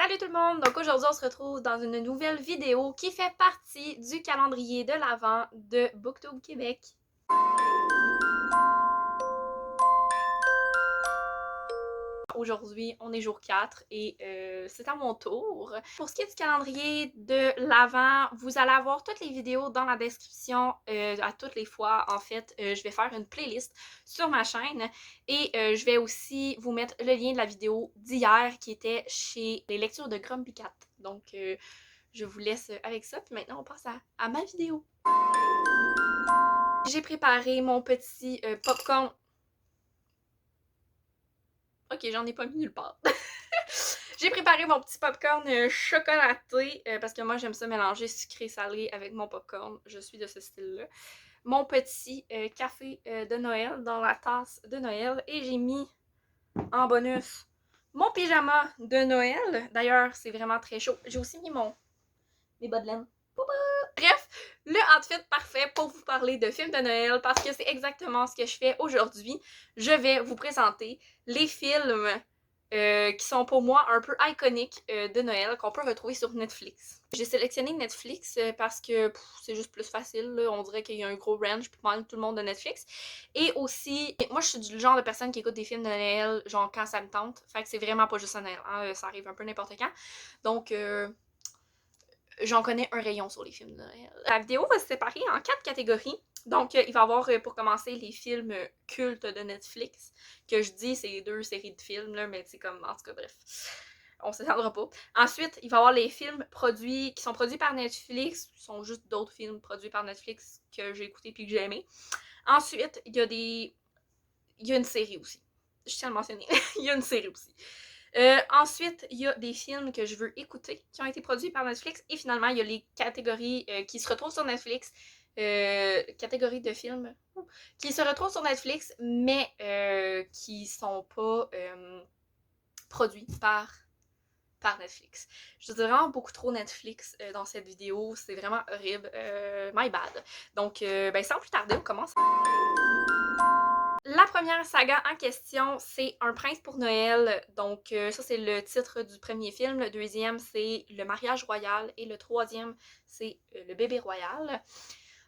Salut tout le monde! Donc aujourd'hui on se retrouve dans une nouvelle vidéo qui fait partie du calendrier de l'Avent de Booktube Québec. Aujourd'hui, on est jour 4 et c'est à mon tour. Pour ce qui est du calendrier de l'Avent, vous allez avoir toutes les vidéos dans la description à toutes les fois. En fait, je vais faire une playlist sur ma chaîne et je vais aussi vous mettre le lien de la vidéo d'hier qui était chez les lectures de Grumpy Cat. Donc, je vous laisse avec ça. Puis maintenant, on passe à ma vidéo. J'ai préparé mon petit popcorn. Ok, j'en ai pas mis nulle part. J'ai préparé mon petit popcorn chocolaté parce que moi j'aime ça mélanger sucré-salé avec mon popcorn. Je suis de ce style-là. Mon petit café de Noël dans la tasse de Noël. Et j'ai mis en bonus mon pyjama de Noël. D'ailleurs, c'est vraiment très chaud. J'ai aussi mis mes bas de laine. Bref, le outfit parfait pour vous parler de films de Noël parce que c'est exactement ce que je fais aujourd'hui. Je vais vous présenter les films qui sont pour moi un peu iconiques de Noël qu'on peut retrouver sur Netflix. J'ai sélectionné Netflix parce que c'est juste plus facile, là. On dirait qu'il y a un gros range pour tout le monde de Netflix. Et aussi, moi je suis du genre de personne qui écoute des films de Noël genre quand ça me tente. Fait que c'est vraiment pas juste à Noël, hein. Ça arrive un peu n'importe quand. Donc j'en connais un rayon sur les films de Noël. La vidéo va se séparer en 4 catégories. Donc, il va y avoir, pour commencer, les films cultes de Netflix. Que je dis, c'est 2 séries de films, là, mais c'est comme, en tout cas, bref. On s'étendra pas. Ensuite, il va y avoir les films qui sont produits par Netflix, qui sont juste d'autres films produits par Netflix que j'ai écoutés puis que j'ai aimés. Ensuite, il y a une série aussi. Je tiens à le mentionner. Il y a une série aussi. Ensuite, il y a des films que je veux écouter qui ont été produits par Netflix. Et finalement, il y a les catégories qui se retrouvent sur Netflix. Catégories de films qui se retrouvent sur Netflix, mais qui sont pas produits par Netflix. Je dis vraiment beaucoup trop Netflix dans cette vidéo. C'est vraiment horrible. My bad. Donc, sans plus tarder, on commence. La première saga en question, c'est Un prince pour Noël. Donc, ça, c'est le titre du premier film. Le deuxième, c'est Le mariage royal. Et le troisième, c'est Le bébé royal.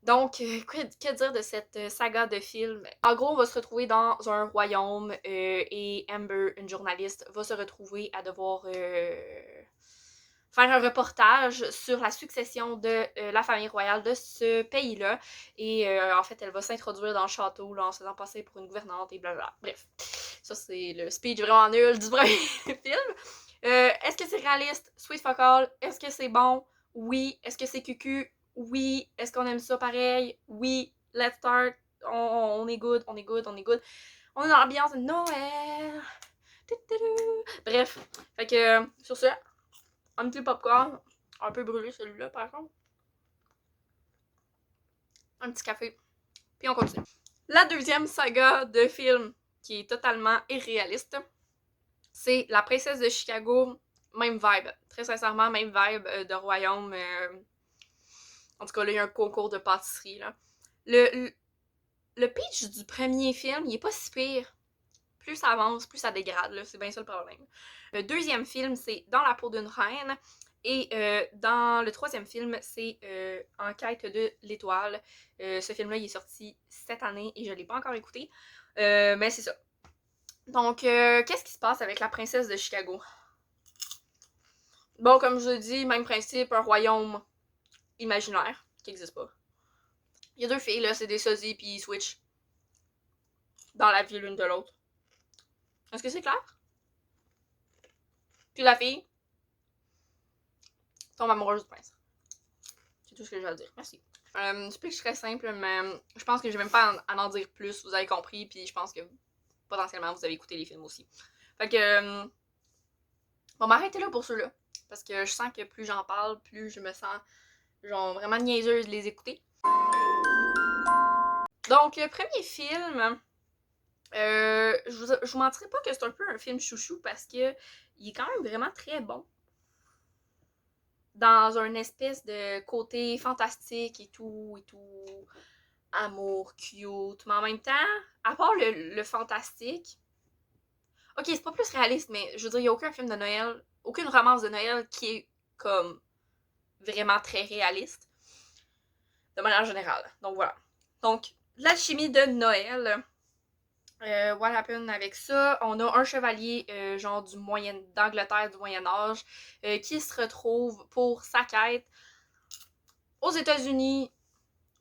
Donc, que dire de cette saga de films? En gros, on va se retrouver dans un royaume et Amber, une journaliste, va se retrouver à devoir faire un reportage sur la succession de la famille royale de ce pays-là. Et en fait, elle va s'introduire dans le château là, en se faisant passer pour une gouvernante et blablabla. Bref, ça c'est le speech vraiment nul du premier film. Est-ce que c'est réaliste? Sweet fuck all. Est-ce que c'est bon? Oui. Est-ce que c'est cucu? Oui. Est-ce qu'on aime ça pareil? Oui. Let's start. On est good, on est good, on est good. On est dans l'ambiance de Noël. Bref, fait que sur ce, un petit popcorn, un peu brûlé celui-là par contre. Un petit café, puis on continue. La deuxième saga de film qui est totalement irréaliste, c'est La princesse de Chicago. Même vibe, très sincèrement, même vibe de royaume. En tout cas, là, il y a un concours de pâtisserie. Là. Le pitch du premier film, il est pas si pire. Plus ça avance, plus ça dégrade, là. C'est bien ça le problème. Le deuxième film, c'est Dans la peau d'une reine. Et dans le troisième film, c'est En quête de l'étoile. Ce film-là, il est sorti cette année et je ne l'ai pas encore écouté. Mais c'est ça. Donc, qu'est-ce qui se passe avec la princesse de Chicago? Bon, comme je vous ai dit, même principe, un royaume imaginaire qui n'existe pas. Il y a deux filles, là, c'est des sosies, puis ils switchent dans la vie l'une de l'autre. Est-ce que c'est clair? Puis la fille tombe amoureuse du prince. C'est tout ce que j'ai à dire. Merci. C'est très simple, mais je pense que je vais même pas en dire plus. Vous avez compris, puis je pense que potentiellement vous avez écouté les films aussi. Fait que on va m'arrêter là pour ceux-là. Parce que je sens que plus j'en parle, plus je me sens genre vraiment niaiseuse de les écouter. Donc, le premier film, je vous mentirais pas que c'est un peu un film chouchou parce que il est quand même vraiment très bon. Dans un espèce de côté fantastique et tout, amour, cute, mais en même temps, à part le fantastique, ok, c'est pas plus réaliste, mais je veux dire, il n'y a aucun film de Noël aucune romance de Noël qui est comme vraiment très réaliste, de manière générale. Donc voilà. Donc, l'alchimie de Noël. What happened avec ça? On a un chevalier genre d'Angleterre du Moyen-Âge qui se retrouve pour sa quête aux États-Unis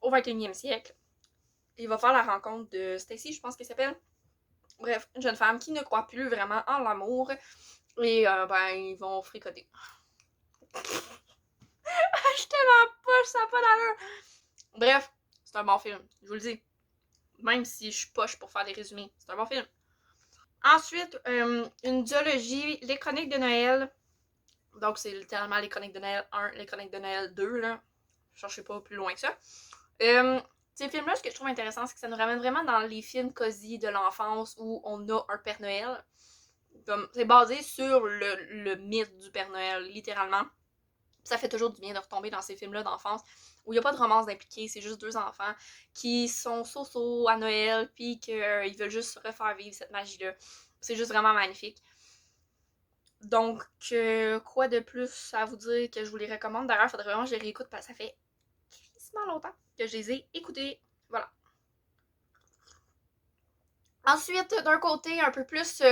au 21e siècle. Il va faire la rencontre de Stacy, je pense qu'elle s'appelle. Bref, une jeune femme qui ne croit plus vraiment en l'amour. Et ben, ils vont fricoter. Je tellement poche, ça n'a pas d'allure. Bref, c'est un bon film, je vous le dis. Même si je suis poche pour faire des résumés, c'est un bon film. Ensuite, une duologie, les chroniques de Noël. Donc, c'est littéralement les chroniques de Noël 1, les chroniques de Noël 2, là. Cherchez pas plus loin que ça. Ces films-là, ce que je trouve intéressant, c'est que ça nous ramène vraiment dans les films cosy de l'enfance où on a un Père Noël. Comme, c'est basé sur le mythe du Père Noël, littéralement. Ça fait toujours du bien de retomber dans ces films-là d'enfance où il n'y a pas de romance impliquée, c'est juste deux enfants qui sont so-so à Noël puis qu'ils veulent juste refaire vivre cette magie-là. C'est juste vraiment magnifique. Donc, quoi de plus à vous dire que je vous les recommande? D'ailleurs, il faudrait vraiment que je les réécoute parce que ça fait tellement longtemps que je les ai écoutés. Voilà. Ensuite, d'un côté un peu plus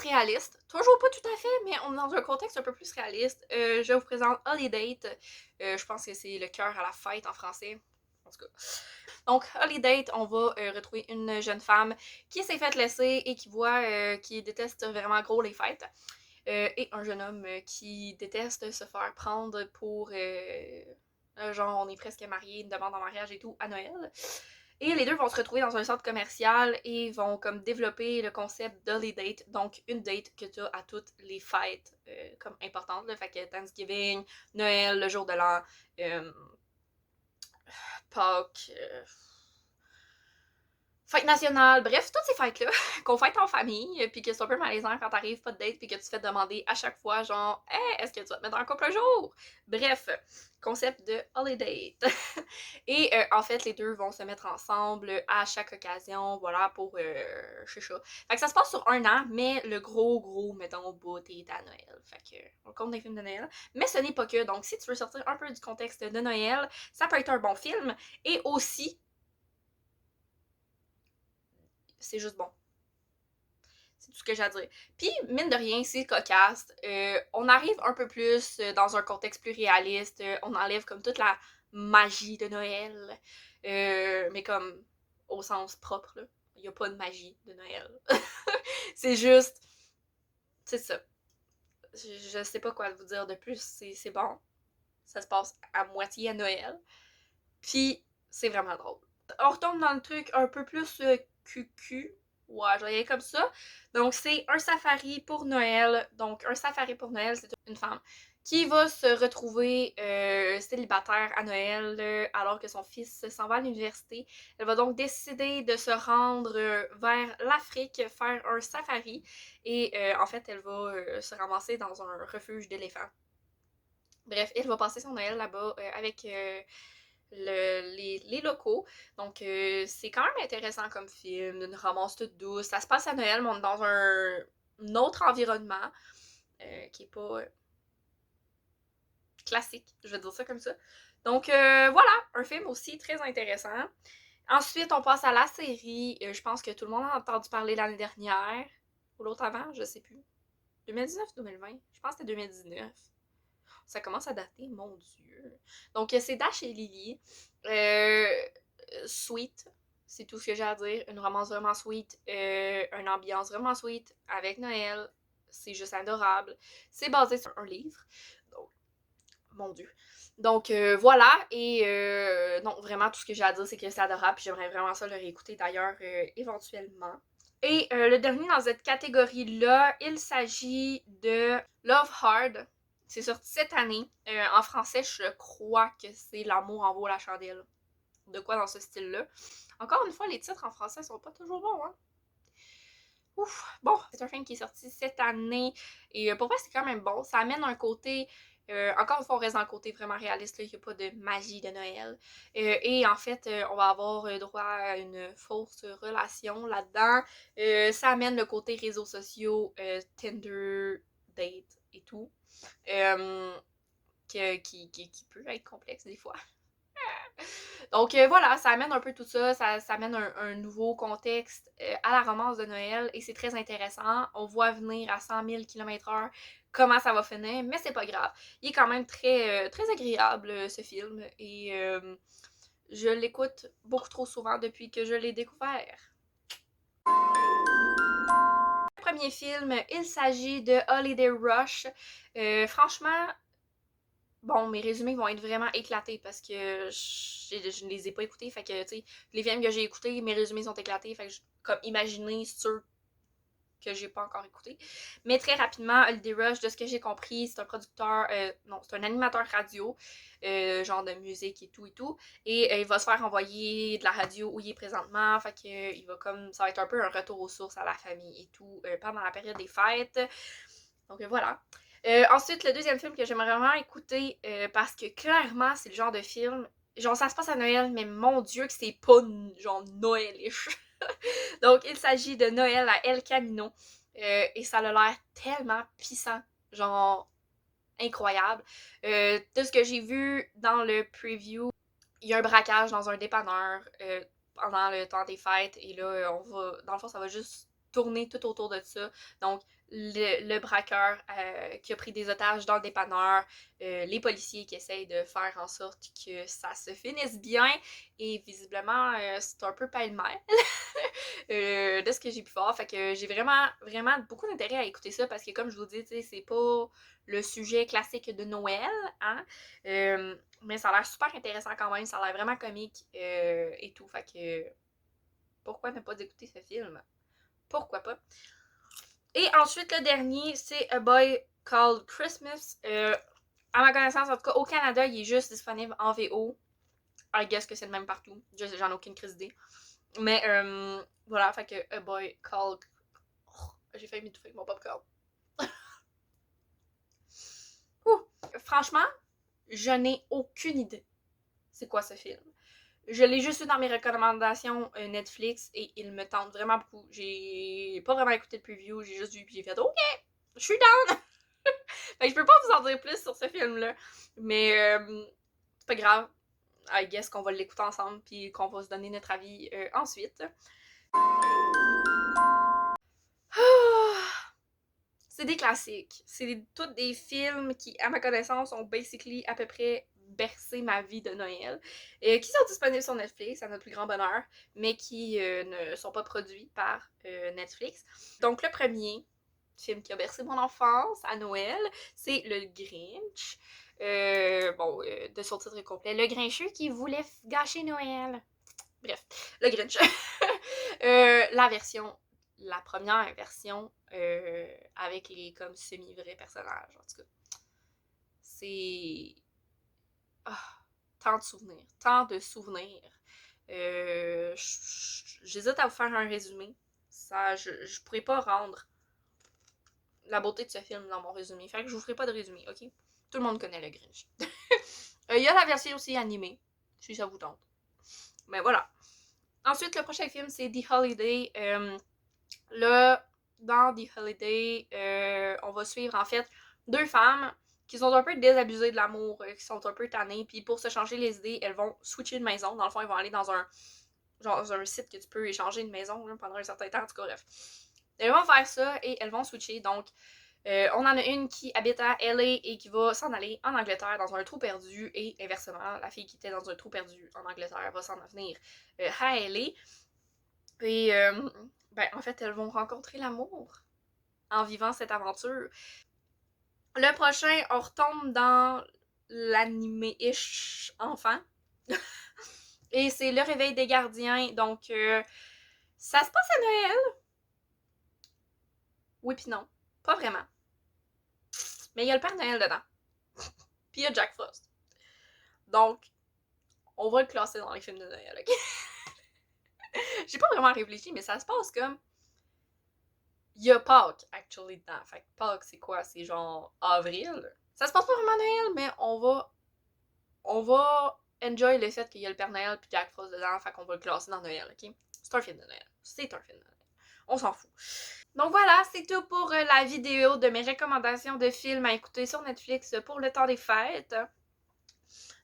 réaliste. Toujours pas tout à fait, mais on est dans un contexte un peu plus réaliste. Je vous présente Holiday. Je pense que c'est le cœur à la fête en français. En tout cas. Donc, Holiday, on va retrouver une jeune femme qui s'est faite laisser et qui déteste vraiment gros les fêtes. Et un jeune homme qui déteste se faire prendre pour genre on est presque mariés, une demande en mariage et tout à Noël. Et les deux vont se retrouver dans un centre commercial et vont comme développer le concept d'holiday, donc une date que tu as à toutes les fêtes comme importantes. Là. Fait que Thanksgiving, Noël, le jour de l'an, Pâques, fête nationale, bref, toutes ces fêtes-là qu'on fête en famille, puis que c'est un peu malaisant quand t'arrives pas de date, puis que tu te fais demander à chaque fois, genre, hey, est-ce que tu vas te mettre en couple un jour? Bref, concept de holiday. Et en fait, les deux vont se mettre ensemble à chaque occasion, voilà, pour chicha. Fait que ça se passe sur un an, mais le gros, mettons, bout est à Noël. Fait que on compte des films de Noël. Mais ce n'est pas que, donc si tu veux sortir un peu du contexte de Noël, ça peut être un bon film. Et aussi, c'est juste bon. C'est tout ce que j'ai à dire. Puis, mine de rien, c'est cocasse. On arrive un peu plus dans un contexte plus réaliste. On enlève comme toute la magie de Noël. Mais comme au sens propre, là. Il n'y a pas de magie de Noël. C'est juste... C'est ça. Je sais pas quoi vous dire de plus. C'est bon. Ça se passe à moitié à Noël. Puis, c'est vraiment drôle. On retombe dans le truc un peu plus cucu. Ouais, je voyais comme ça. Donc, c'est un safari pour Noël. Donc, un safari pour Noël, c'est une femme qui va se retrouver célibataire à Noël alors que son fils s'en va à l'université. Elle va donc décider de se rendre vers l'Afrique, faire un safari. Et en fait, elle va se ramasser dans un refuge d'éléphants. Bref, elle va passer son Noël là-bas avec les locaux. Donc, c'est quand même intéressant comme film, une romance toute douce. Ça se passe à Noël, mais on est dans un autre environnement qui est pas classique, je vais dire ça comme ça. Donc, voilà, un film aussi très intéressant. Ensuite, on passe à la série. Je pense que tout le monde a entendu parler l'année dernière, ou l'autre avant, je sais plus. 2019-2020? Je pense que c'était 2019. Ça commence à dater, mon Dieu. Donc, c'est Dash et Lily. Sweet, c'est tout ce que j'ai à dire. Une romance vraiment sweet. Une ambiance vraiment sweet avec Noël. C'est juste adorable. C'est basé sur un livre. Donc, mon Dieu. Donc, voilà. Et non, vraiment, tout ce que j'ai à dire, c'est que c'est adorable. Puis j'aimerais vraiment ça le réécouter d'ailleurs, éventuellement. Et le dernier dans cette catégorie-là, il s'agit de Love Hard. C'est sorti cette année. En français, je crois que c'est L'amour en vaut la chandelle. De quoi dans ce style-là. Encore une fois, les titres en français sont pas toujours bons, hein. Ouf! Bon, c'est un film qui est sorti cette année. Et pour moi, c'est quand même bon. Ça amène un côté Encore une fois, on reste dans le côté vraiment réaliste, là, il n'y a pas de magie de Noël. Et en fait, on va avoir droit à une fausse relation là-dedans. Ça amène le côté réseaux sociaux, Tinder, date et tout, qui peut être complexe des fois. Donc voilà, ça amène un peu tout ça, ça amène un nouveau contexte à la romance de Noël et c'est très intéressant. On voit venir à 100 000 km/h comment ça va finir, mais c'est pas grave. Il est quand même très agréable ce film et je l'écoute beaucoup trop souvent depuis que je l'ai découvert. Le premier film, il s'agit de Holiday Rush. Franchement, bon, mes résumés vont être vraiment éclatés parce que je ne les ai pas écoutés. Fait que, tu sais, les films que j'ai écoutés, mes résumés sont éclatés. Fait que, comme, imaginez ceux que j'ai pas encore écoutés. Mais très rapidement, Holiday Rush, de ce que j'ai compris, c'est un producteur, non, c'est un animateur radio, genre de musique et tout et tout. Et il va se faire envoyer de la radio où il est présentement. Fait que, il va comme, ça va être un peu un retour aux sources à la famille et tout pendant la période des fêtes. Donc voilà. Ensuite, le deuxième film que j'aimerais vraiment écouter, parce que clairement, c'est le genre de film, genre ça se passe à Noël, mais mon Dieu que c'est pas genre Noëlish. Donc, il s'agit de Noël à El Camino, et ça a l'air tellement puissant, genre incroyable. De ce que j'ai vu dans le preview, il y a un braquage dans un dépanneur pendant le temps des fêtes, et là, on va, dans le fond, ça va juste tourner tout autour de ça. Donc, le braqueur qui a pris des otages dans le dépanneur, les policiers qui essayent de faire en sorte que ça se finisse bien, et visiblement, c'est un peu pêle-mêle de ce que j'ai pu voir. Fait que j'ai vraiment beaucoup d'intérêt à écouter ça, parce que comme je vous dis, c'est pas le sujet classique de Noël, hein, mais ça a l'air super intéressant quand même, ça a l'air vraiment comique et tout. Fait que pourquoi ne pas écouter ce film? Pourquoi pas? Et ensuite, le dernier, c'est A Boy Called Christmas. À ma connaissance, en tout cas, au Canada, il est juste disponible en VO. I guess que c'est le même partout. J'en ai aucune crise d'idée. Mais voilà, fait que A Boy Called... Oh, j'ai failli m'étouffer avec mon popcorn. Franchement, je n'ai aucune idée c'est quoi ce film. Je l'ai juste eu dans mes recommandations Netflix et il me tente vraiment beaucoup. J'ai pas vraiment écouté le preview, j'ai juste vu puis j'ai fait OK, je suis down! Fait que je peux pas vous en dire plus sur ce film-là. Mais c'est pas grave. I guess qu'on va l'écouter ensemble puis qu'on va se donner notre avis ensuite. C'est des classiques. C'est tous des films qui, à ma connaissance, ont basically à peu près bercé ma vie de Noël. Qui sont disponibles sur Netflix, à notre plus grand bonheur, mais qui ne sont pas produits par Netflix. Donc, le premier film qui a bercé mon enfance à Noël, c'est Le Grinch. De son titre complet, Le Grincheux qui voulait gâcher Noël. Bref, Le Grinch. La première version avec les comme semi-vrais personnages, en tout cas. C'est... tant de souvenirs. Tant de souvenirs. J'hésite à vous faire un résumé. Ça, je pourrais pas rendre la beauté de ce film dans mon résumé. Fait que je vous ferai pas de résumé, ok? Tout le monde connaît le Grinch. Il y a la version aussi animée, si ça vous tente. Mais voilà. Ensuite, le prochain film, c'est The Holiday. Là, dans The Holiday, on va suivre en fait deux femmes qui sont un peu désabusées de l'amour, qui sont un peu tannées, puis pour se changer les idées, elles vont switcher de maison. Dans le fond, elles vont aller dans un site que tu peux échanger une maison là, pendant un certain temps, en tout cas, bref. Elles vont faire ça et elles vont switcher. Donc, on en a une qui habite à LA et qui va s'en aller en Angleterre dans un trou perdu, et inversement, la fille qui était dans un trou perdu en Angleterre va s'en venir à LA. Et en fait, elles vont rencontrer l'amour en vivant cette aventure. Le prochain, on retombe dans l'animé-ish enfant. Et c'est Le Réveil des Gardiens. Donc, ça se passe à Noël. Oui pis non. Pas vraiment. Mais il y a le Père Noël dedans. Puis il y a Jack Frost. Donc, on va le classer dans les films de Noël, ok? J'ai pas vraiment réfléchi, mais ça se passe comme... Il y a Pâques, actually, dedans. Fait que Pâques, c'est quoi? C'est genre avril. Ça se passe pas vraiment à Noël, mais on va enjoy le fait qu'il y a le Père Noël puis Jack Frost dedans, fait qu'on va le classer dans Noël, ok? C'est un film de Noël. C'est un film de Noël. On s'en fout. Donc voilà, c'est tout pour la vidéo de mes recommandations de films à écouter sur Netflix pour le temps des fêtes.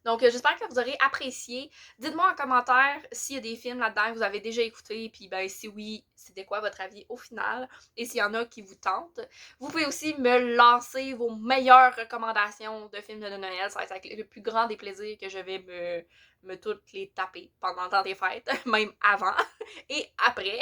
Donc, j'espère que vous aurez apprécié. Dites-moi en commentaire s'il y a des films là-dedans que vous avez déjà écoutés, puis ben si oui, c'était quoi votre avis au final, et s'il y en a qui vous tentent. Vous pouvez aussi me lancer vos meilleures recommandations de films de Noël. Ça va être avec le plus grand des plaisirs que je vais me toutes les taper pendant le temps des fêtes, même avant et après.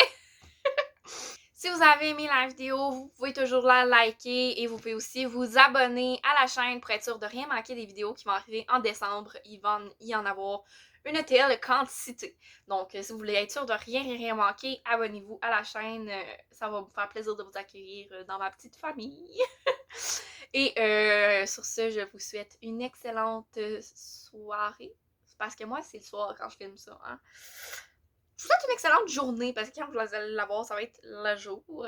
Si vous avez aimé la vidéo, vous pouvez toujours la liker et vous pouvez aussi vous abonner à la chaîne pour être sûr de rien manquer des vidéos qui vont arriver en décembre. Il va y en avoir une telle quantité. Donc, si vous voulez être sûr de rien manquer, abonnez-vous à la chaîne. Ça va me faire plaisir de vous accueillir dans ma petite famille. Et sur ce, je vous souhaite une excellente soirée. Parce que moi, c'est le soir quand je filme ça. Hein? Je vous souhaite une excellente journée parce que quand vous allez la voir, ça va être le jour.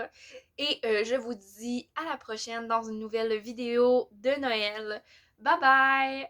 Et je vous dis à la prochaine dans une nouvelle vidéo de Noël. Bye bye!